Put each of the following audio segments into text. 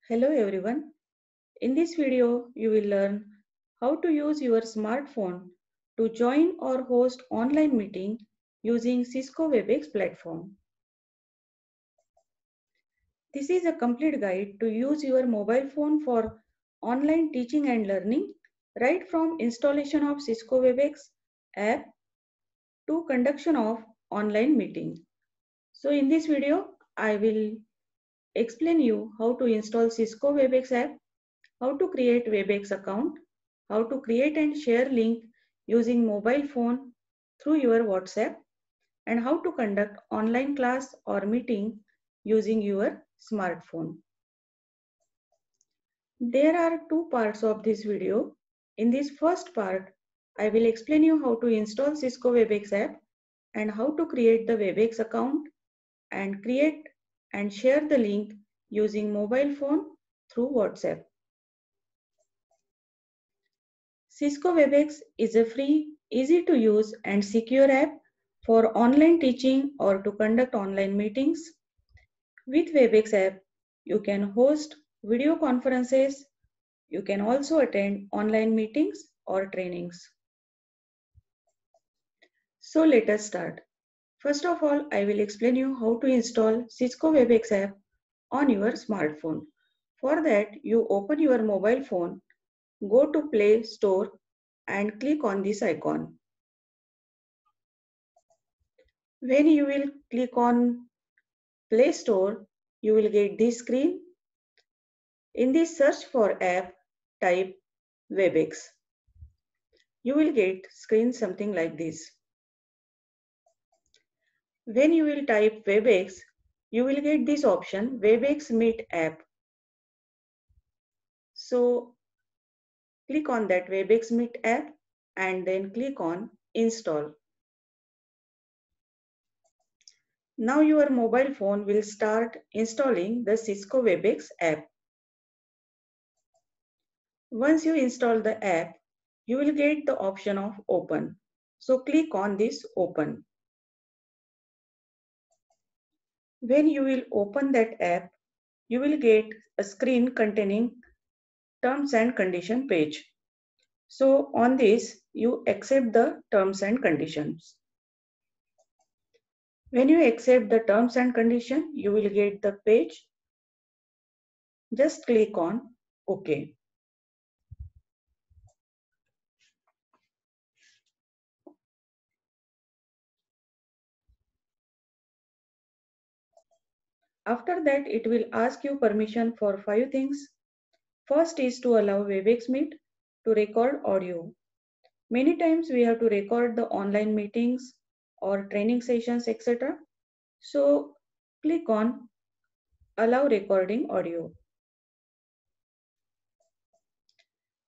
Hello everyone. In this video, you will learn how to use your smartphone to join or host online meeting using Cisco Webex platform. This is a complete guide to use your mobile phone for online teaching and learning, right from installation of Cisco Webex app to conduction of online meeting. So in this video, I will explain you how to install Cisco Webex app, how to create Webex account, how to create and share link using mobile phone through your WhatsApp, and how to conduct online class or meeting using your smartphone. There are two parts of this video. In this first part, I will explain you how to install Cisco Webex app and how to create the Webex account and create and share the link using mobile phone through WhatsApp. Cisco Webex is a free, easy to use and secure app for online teaching or to conduct online meetings. With Webex app, you can host video conferences. You can also attend online meetings or trainings. So let us start. First of all, I will explain you how to install Cisco Webex app on your smartphone. For that, you open your mobile phone, go to Play Store and click on this icon. When you will click on Play Store, you will get this screen. In this search for app, type Webex. You will get screen something like this. When you will type Webex, you will get this option Webex Meet app. So click on that Webex Meet app and then click on Install. Now your mobile phone will start installing the Cisco Webex app. Once you install the app, you will get the option of Open. So click on this Open. When you will open that app, you will get a screen containing terms and condition page. So on this, you accept the terms and conditions. When you accept the terms and condition, you will get the page. Just click on OK. After that, it will ask you permission for 5 things. First is to allow Webex Meet to record audio. Many times we have to record the online meetings or training sessions, etc. So click on Allow recording audio.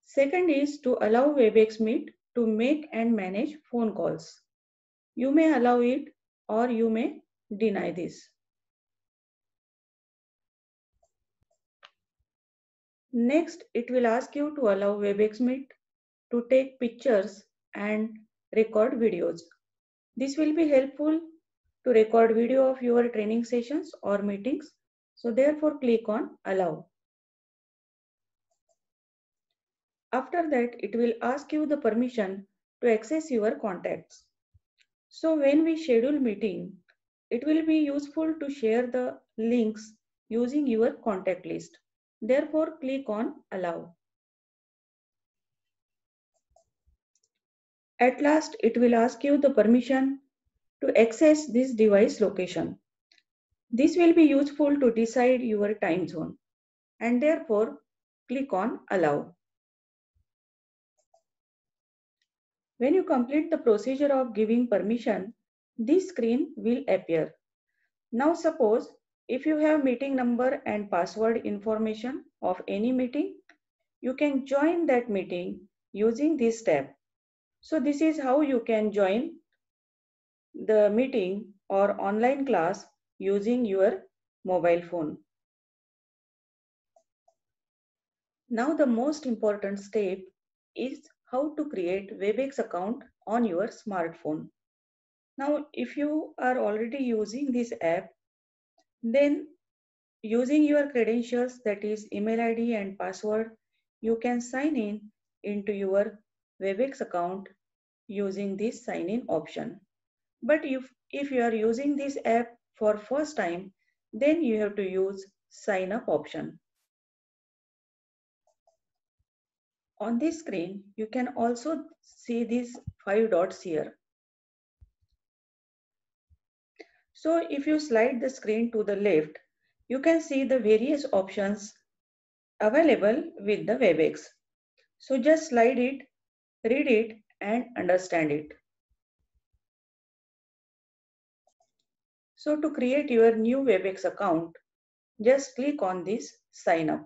Second is to allow Webex Meet to make and manage phone calls. You may allow it or you may deny this. Next, it will ask you to allow Webex Meet to take pictures and record videos. This will be helpful to record video of your training sessions or meetings. So therefore click on Allow. After that, it will ask you the permission to access your contacts. So when we schedule meeting, it will be useful to share the links using your contact list. Therefore, click on Allow. At last, it will ask you the permission to access this device location. This will be useful to decide your time zone and therefore click on Allow. When you complete the procedure of giving permission, this screen will appear. Now suppose if you have meeting number and password information of any meeting, you can join that meeting using this tab. So this is how you can join the meeting or online class using your mobile phone. Now the most important step is how to create Webex account on your smartphone. Now if you are already using this app, then Using your credentials, that is email ID and password, you can sign in into your Webex account using this sign in option. But if you are using this app for first time, then you have to use sign up option. On this screen, you can also see these 5 dots here. So if you slide the screen to the left, you can see the various options available with the Webex. So just slide it, read it and understand it. So to create your new Webex account, just click on this sign up.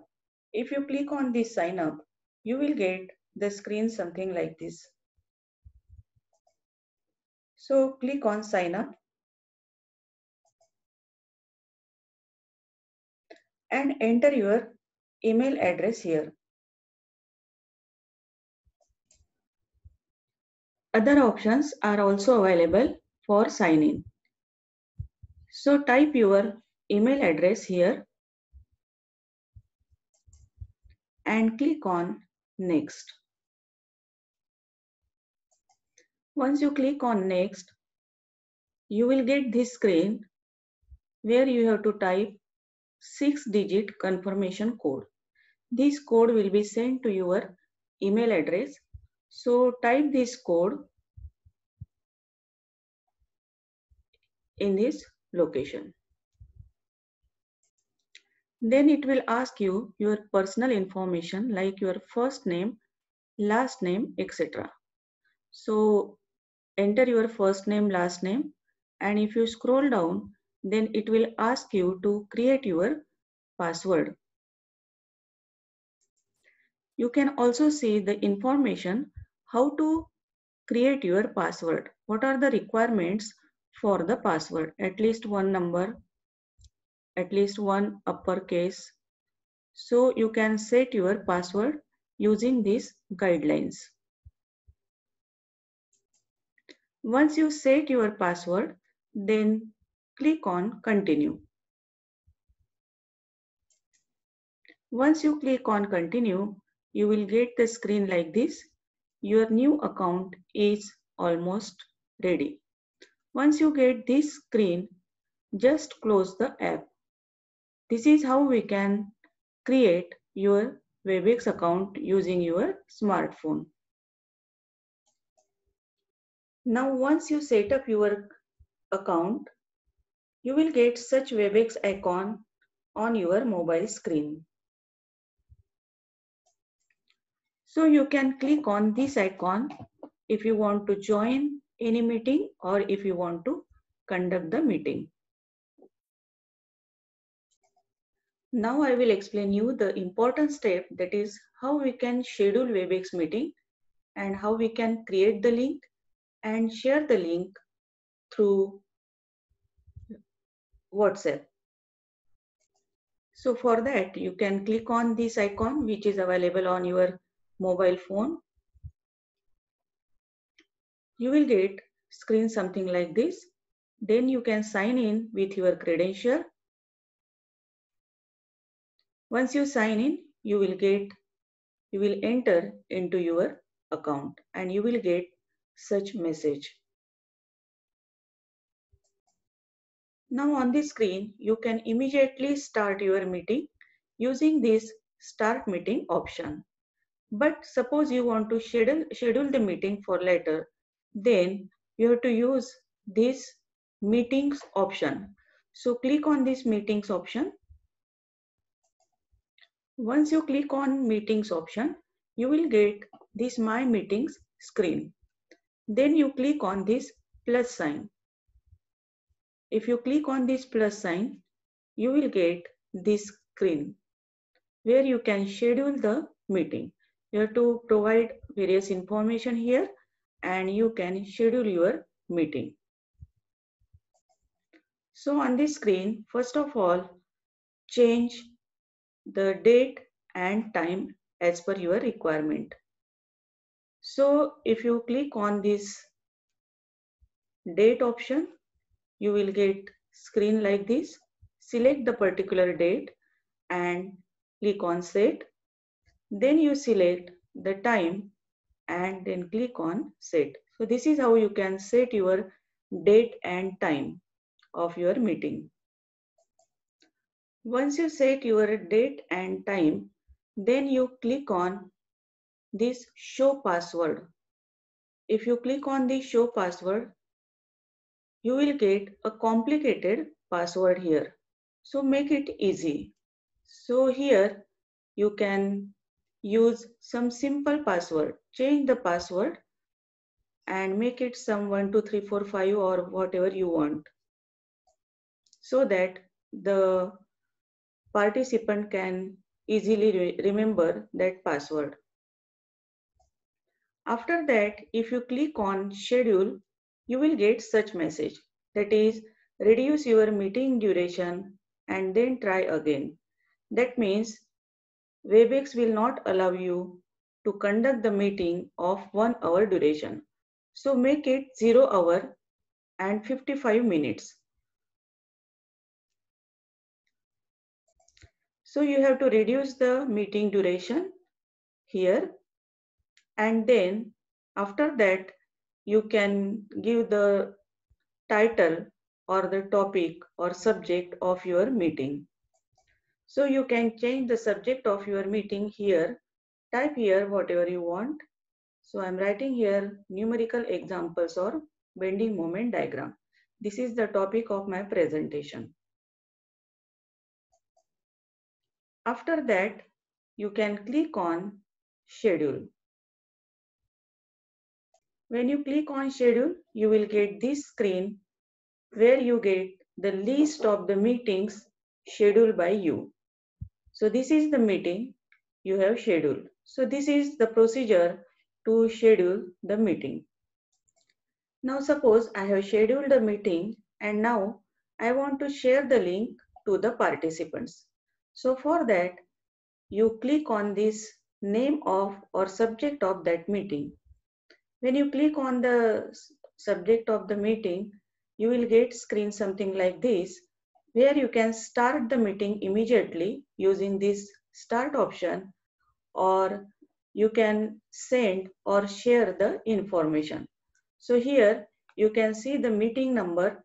If you click on this sign up, you will get the screen something like this. So click on sign up and enter your email address here. Other options are also available for sign in. So type your email address here and click on next. Once you click on next, you will get this screen where you have to type 6-digit confirmation code. This code will be sent to your email address. So type this code in this location. Then it will ask you your personal information like your first name, last name, etc. So enter your first name, last name, and if you scroll down, then it will ask you to create your password. You can also see the information how to create your password. What are the requirements for the password? At least one number, at least one uppercase. So you can set your password using these guidelines. Once you set your password, then click on continue. Once you click on continue, you will get the screen like this. Your new account is almost ready. Once you get this screen, just close the app. This is how we can create your Webex account using your smartphone. Now once you set up your account, you will get such Webex icon on your mobile screen. So you can click on this icon if you want to join any meeting or if you want to conduct the meeting. Now I will explain you the important step, that is how we can schedule Webex meeting and how we can create the link and share the link through WhatsApp. So for that, you can click on this icon which is available on your mobile phone. You will get screen something like this. Then you can sign in with your credential. Once you sign in, you will enter into your account and you will get such message. Now on the screen, you can immediately start your meeting using this start meeting option. But suppose you want to schedule the meeting for later, then you have to use this meetings option. So click on this meetings option. Once you click on meetings option, you will get this my meetings screen. Then you click on this plus sign. If you click on this plus sign, you will get this screen where you can schedule the meeting. You have to provide various information here and you can schedule your meeting. So on this screen, first of all, change the date and time as per your requirement. So if you click on this date option, you will get screen like this. select the particular date and click on set. Then you select the time and then click on set. So this is how you can set your date and time of your meeting. Once you set your date and time, then you click on this show password. If you click on the show password, you will get a complicated password here. So make it easy. So here you can use some simple password. Change the password and make it some 1, 2, 3, 4, 5 or whatever you want, so that the participant can easily remember that password. After that, if you click on schedule, you will get such message, that is, reduce your meeting duration and then try again. That means Webex will not allow you to conduct the meeting of 1 hour duration. So make it 0 hour and 55 minutes. So you have to reduce the meeting duration here, and then after that you can give the title or the topic or subject of your meeting. So you can change the subject of your meeting here. Type here whatever you want. So I'm writing here numerical examples or bending moment diagram. This is the topic of my presentation. After that, you can click on schedule. When you click on schedule, you will get this screen where you get the list of the meetings scheduled by you. So this is the meeting you have scheduled. So this is the procedure to schedule the meeting. Now suppose I have scheduled the meeting and now I want to share the link to the participants. So for that, you click on this name of or subject of that meeting. When you click on the subject of the meeting, you will get screen something like this, where you can start the meeting immediately using this start option, or you can send or share the information. So here you can see the meeting number.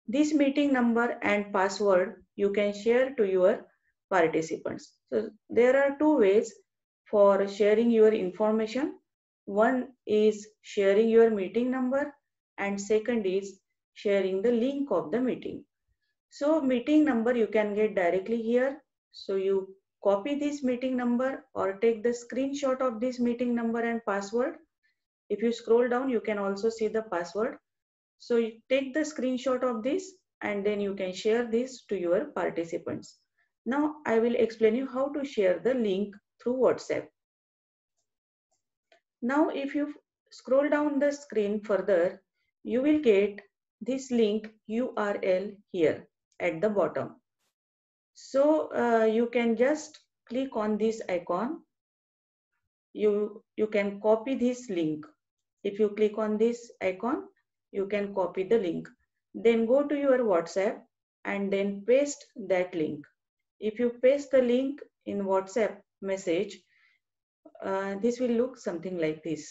This meeting number and password you can share to your participants. So there are two ways for sharing your information. One is sharing your meeting number and second is sharing the link of the meeting. So meeting number you can get directly here. So you copy this meeting number or take the screenshot of this meeting number and password. If you scroll down, you can also see the password. So you take the screenshot of this and then you can share this to your participants. Now I will explain you how to share the link through WhatsApp. Now if you scroll down the screen further, you will get this link URL here at the bottom. So you can just click on this icon. You can copy this link. If you click on this icon, you can copy the link. Then go to your WhatsApp and then paste that link. If you paste the link in WhatsApp message, this will look something like this.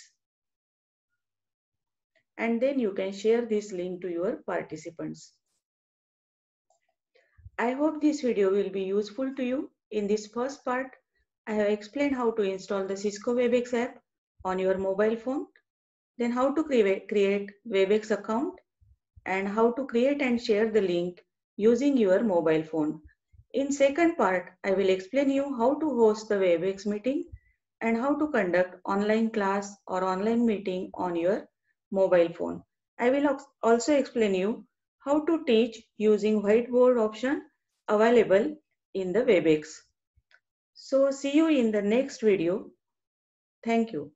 And then you can share this link to your participants. I hope this video will be useful to you. In this first part, I have explained how to install the Cisco Webex app on your mobile phone, then how to create Webex account, and how to create and share the link using your mobile phone. In second part, I will explain you how to host the Webex meeting and how to conduct online class or online meeting on your mobile phone. I will also explain you how to teach using whiteboard option available in the Webex. So see you in the next video. Thank you.